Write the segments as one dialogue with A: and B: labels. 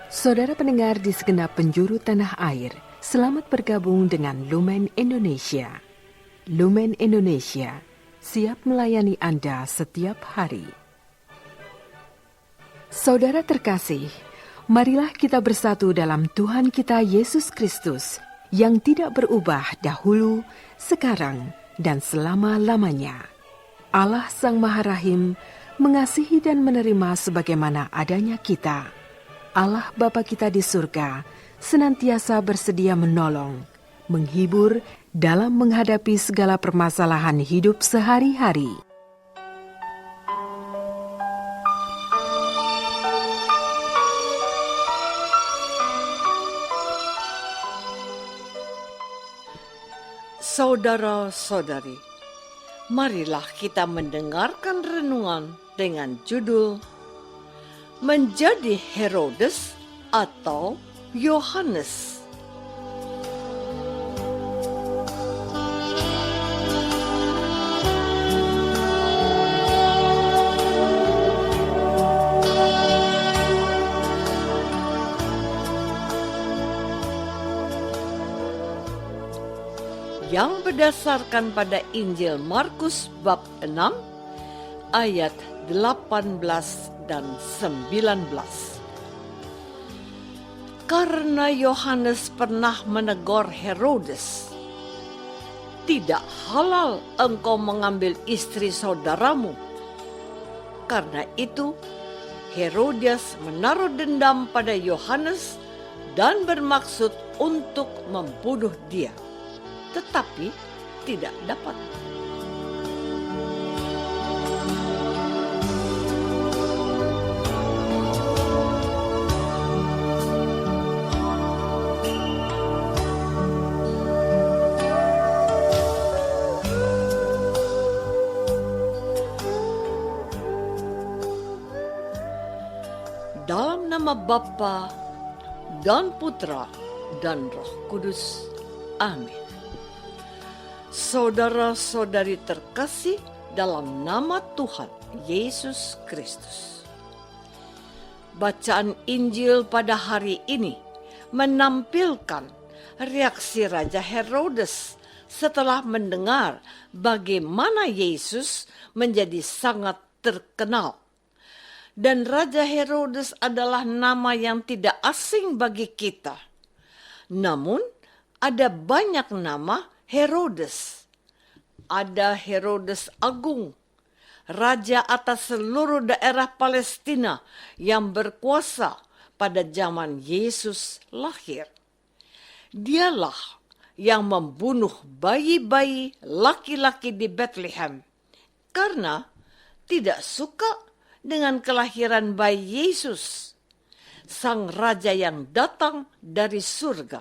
A: Saudara pendengar di segenap penjuru tanah air, selamat bergabung dengan Lumen Indonesia. Lumen Indonesia siap melayani Anda setiap hari. Saudara terkasih, marilah kita bersatu dalam Tuhan kita Yesus Kristus yang tidak berubah dahulu, sekarang, dan selama-lamanya. Allah Sang Maha Rahim mengasihi dan menerima sebagaimana adanya kita. Allah Bapa kita di surga senantiasa bersedia menolong, menghibur dalam menghadapi segala permasalahan hidup sehari-hari.
B: Saudara-saudari, marilah kita mendengarkan renungan dengan judul Menjadi Herodes atau Yohanes. Yang berdasarkan pada Injil Markus bab 6 ayat 18 dan 19. Karena Yohanes pernah menegur Herodes, "Tidak halal engkau mengambil istri saudaramu." Karena itu, Herodias menaruh dendam pada Yohanes dan bermaksud untuk membunuh dia, tetapi tidak dapat. Dalam nama Bapa dan Putra dan Roh Kudus. Amin. Saudara-saudari terkasih dalam nama Tuhan Yesus Kristus. Bacaan Injil pada hari ini menampilkan reaksi Raja Herodes setelah mendengar bagaimana Yesus menjadi sangat terkenal. Dan Raja Herodes adalah nama yang tidak asing bagi kita. Namun, ada banyak nama Herodes. Ada Herodes Agung, raja atas seluruh daerah Palestina yang berkuasa pada zaman Yesus lahir. Dialah yang membunuh bayi-bayi laki-laki di Bethlehem karena tidak suka dengan kelahiran bayi Yesus, sang raja yang datang dari surga.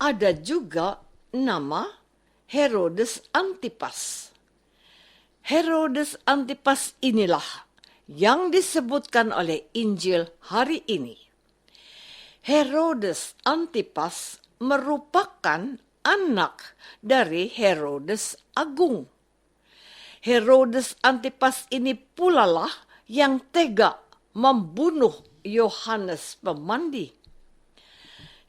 B: Ada juga nama Herodes Antipas. Herodes Antipas inilah yang disebutkan oleh Injil hari ini. Herodes Antipas merupakan anak dari Herodes Agung. Herodes Antipas ini pula lah yang tega membunuh Yohanes Pemandi.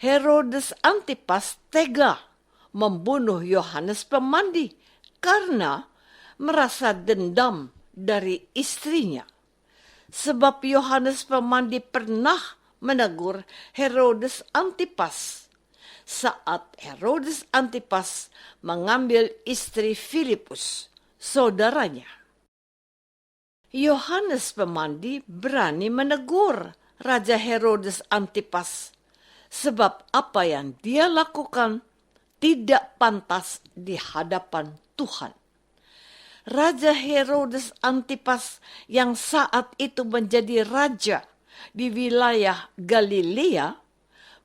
B: Herodes Antipas tega membunuh Yohanes Pemandi karena merasa dendam dari istrinya. Sebab Yohanes Pemandi pernah menegur Herodes Antipas saat Herodes Antipas mengambil istri Filipus, saudaranya. Yohanes Pemandi berani menegur Raja Herodes Antipas sebab apa yang dia lakukan tidak pantas di hadapan Tuhan. Raja Herodes Antipas yang saat itu menjadi raja di wilayah Galilea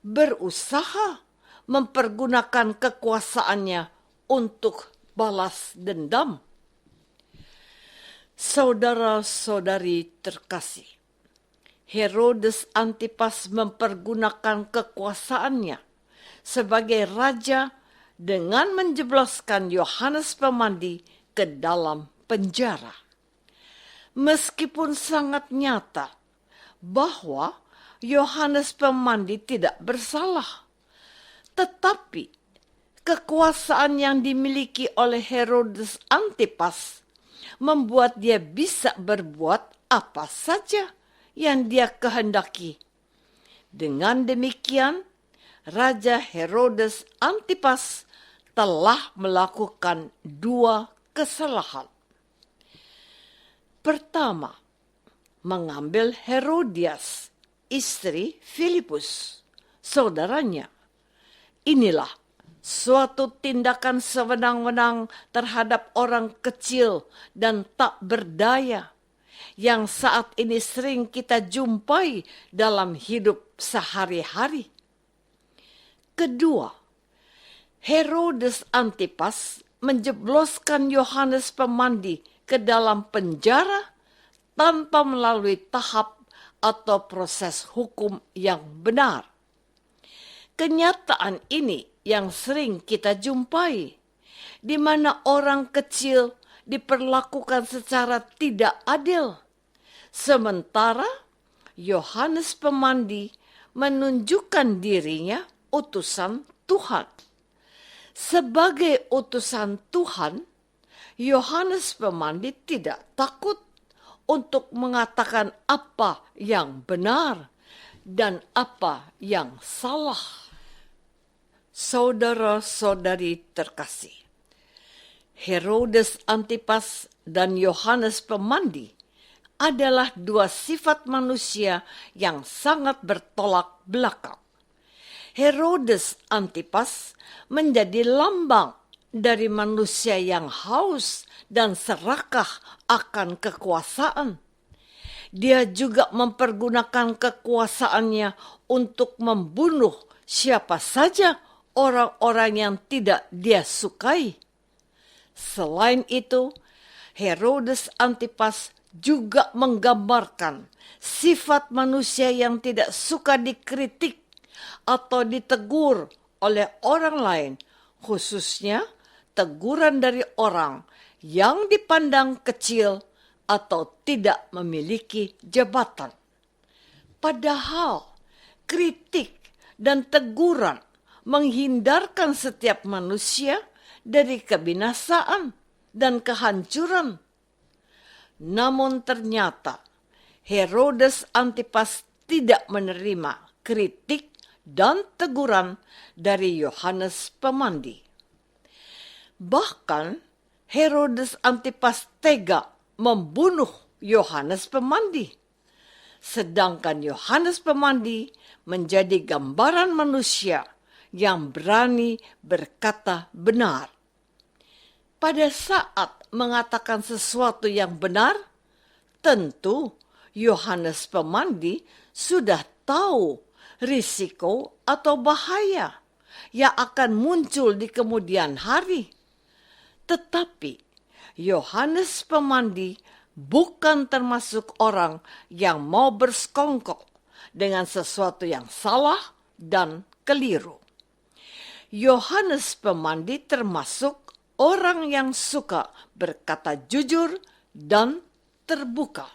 B: berusaha mempergunakan kekuasaannya untuk balas dendam. Saudara-saudari terkasih, Herodes Antipas mempergunakan kekuasaannya sebagai raja dengan menjebloskan Yohanes Pemandi ke dalam penjara. Meskipun sangat nyata bahwa Yohanes Pemandi tidak bersalah. Tetapi kekuasaan yang dimiliki oleh Herodes Antipas membuat dia bisa berbuat apa saja yang dia kehendaki. Dengan demikian, Raja Herodes Antipas telah melakukan dua kesalahan. Pertama, mengambil Herodias, istri Filipus, saudaranya. Inilah suatu tindakan sewenang-wenang terhadap orang kecil dan tak berdaya yang saat ini sering kita jumpai dalam hidup sehari-hari. Kedua, Herodes Antipas menjebloskan Yohanes Pemandi ke dalam penjara tanpa melalui tahap atau proses hukum yang benar. Kenyataan ini yang sering kita jumpai, di mana orang kecil diperlakukan secara tidak adil, sementara Yohanes Pemandi menunjukkan dirinya utusan Tuhan. Sebagai utusan Tuhan, Yohanes Pemandi tidak takut untuk mengatakan apa yang benar dan apa yang salah. Saudara-saudari terkasih, Herodes Antipas dan Yohanes Pemandi adalah dua sifat manusia yang sangat bertolak belakang. Herodes Antipas menjadi lambang dari manusia yang haus dan serakah akan kekuasaan. Dia juga mempergunakan kekuasaannya untuk membunuh siapa saja orang-orang yang tidak dia sukai. Selain itu, Herodes Antipas juga menggambarkan sifat manusia yang tidak suka dikritik atau ditegur oleh orang lain, khususnya teguran dari orang yang dipandang kecil atau tidak memiliki jabatan. Padahal kritik dan teguran menghindarkan setiap manusia dari kebinasaan dan kehancuran. Namun ternyata Herodes Antipas tidak menerima kritik dan teguran dari Yohanes Pemandi. Bahkan Herodes Antipas tega membunuh Yohanes Pemandi, sedangkan Yohanes Pemandi menjadi gambaran manusia yang berani berkata benar. Pada saat mengatakan sesuatu yang benar, tentu Yohanes Pemandi sudah tahu risiko atau bahaya yang akan muncul di kemudian hari. Tetapi Yohanes Pemandi bukan termasuk orang yang mau bersekongkol dengan sesuatu yang salah dan keliru. Yohanes Pemandi termasuk orang yang suka berkata jujur dan terbuka.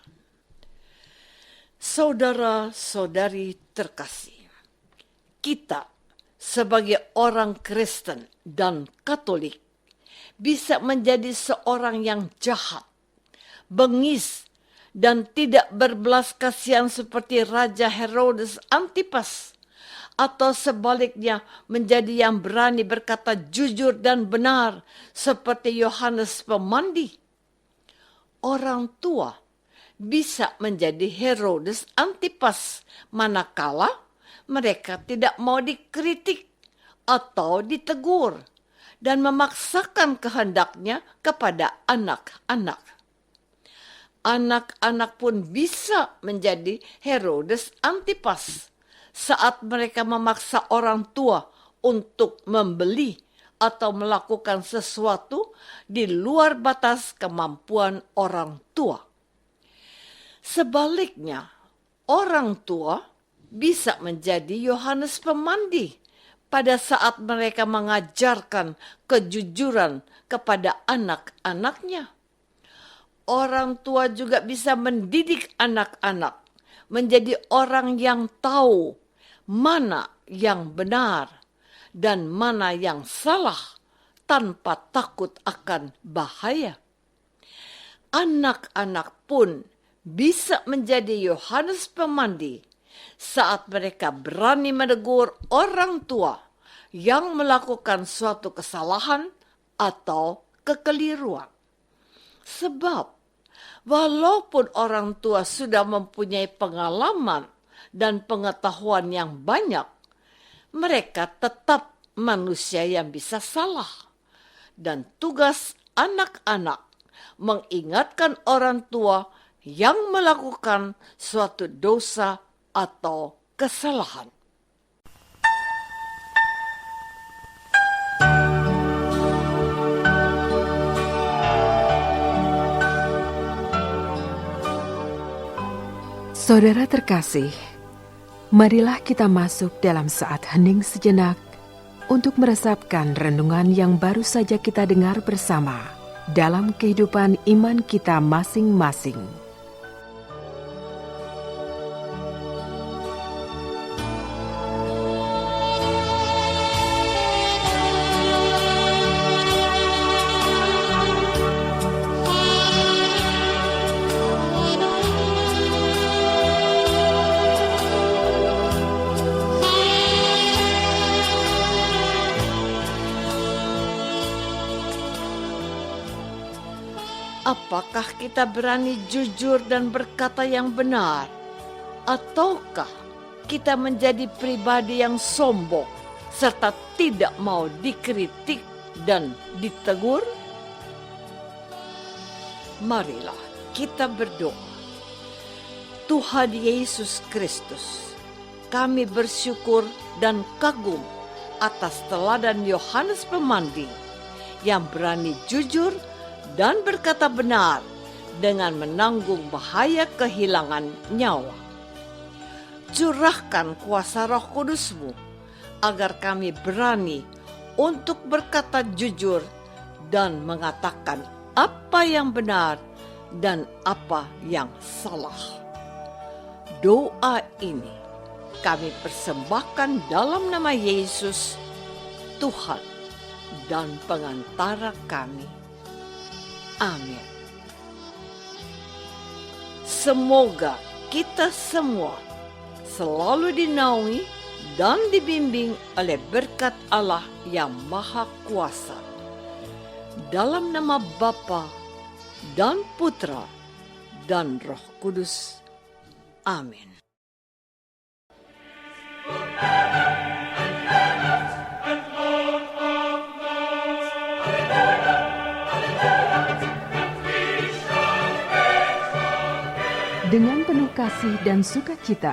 B: Saudara-saudari terkasih, kita sebagai orang Kristen dan Katolik bisa menjadi seorang yang jahat, bengis, dan tidak berbelas kasihan seperti Raja Herodes Antipas, atau sebaliknya menjadi yang berani berkata jujur dan benar seperti Yohanes Pemandi. Orang tua bisa menjadi Herodes Antipas manakala mereka tidak mau dikritik atau ditegur dan memaksakan kehendaknya kepada anak-anak. Anak-anak pun bisa menjadi Herodes Antipas saat mereka memaksa orang tua untuk membeli atau melakukan sesuatu di luar batas kemampuan orang tua. Sebaliknya, orang tua bisa menjadi Yohanes Pemandi pada saat mereka mengajarkan kejujuran kepada anak-anaknya. Orang tua juga bisa mendidik anak-anak menjadi orang yang tahu mana yang benar dan mana yang salah tanpa takut akan bahaya. Anak-anak pun bisa menjadi Yohanes Pemandi saat mereka berani menegur orang tua yang melakukan suatu kesalahan atau kekeliruan. Sebab walaupun orang tua sudah mempunyai pengalaman dan pengetahuan yang banyak, mereka tetap manusia yang bisa salah. Dan tugas anak-anak mengingatkan orang tua yang melakukan suatu dosa atau kesalahan.
A: Saudara terkasih, marilah kita masuk dalam saat hening sejenak untuk meresapkan renungan yang baru saja kita dengar bersama dalam kehidupan iman kita masing-masing.
B: Apakah kita berani jujur dan berkata yang benar? Ataukah kita menjadi pribadi yang sombong serta tidak mau dikritik dan ditegur? Marilah kita berdoa. Tuhan Yesus Kristus, kami bersyukur dan kagum atas teladan Yohanes Pemandi yang berani jujur dan berkata benar dengan menanggung bahaya kehilangan nyawa. Curahkan kuasa Roh Kudus-Mu agar kami berani untuk berkata jujur dan mengatakan apa yang benar dan apa yang salah. Doa ini kami persembahkan dalam nama Yesus, Tuhan dan pengantara kami. Amin. Semoga kita semua selalu dinaungi dan dibimbing oleh berkat Allah yang Maha Kuasa. Dalam nama Bapa dan Putra dan Roh Kudus. Amin.
A: Dengan penuh kasih dan sukacita,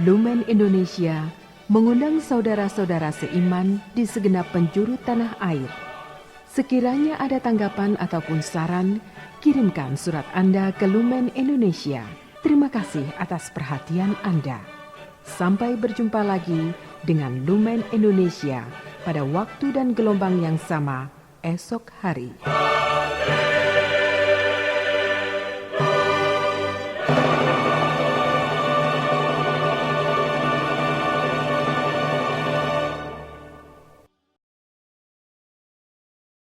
A: Lumen Indonesia mengundang saudara-saudara seiman di segenap penjuru tanah air. Sekiranya ada tanggapan ataupun saran, kirimkan surat Anda ke Lumen Indonesia. Terima kasih atas perhatian Anda. Sampai berjumpa lagi dengan Lumen Indonesia pada waktu dan gelombang yang sama esok hari.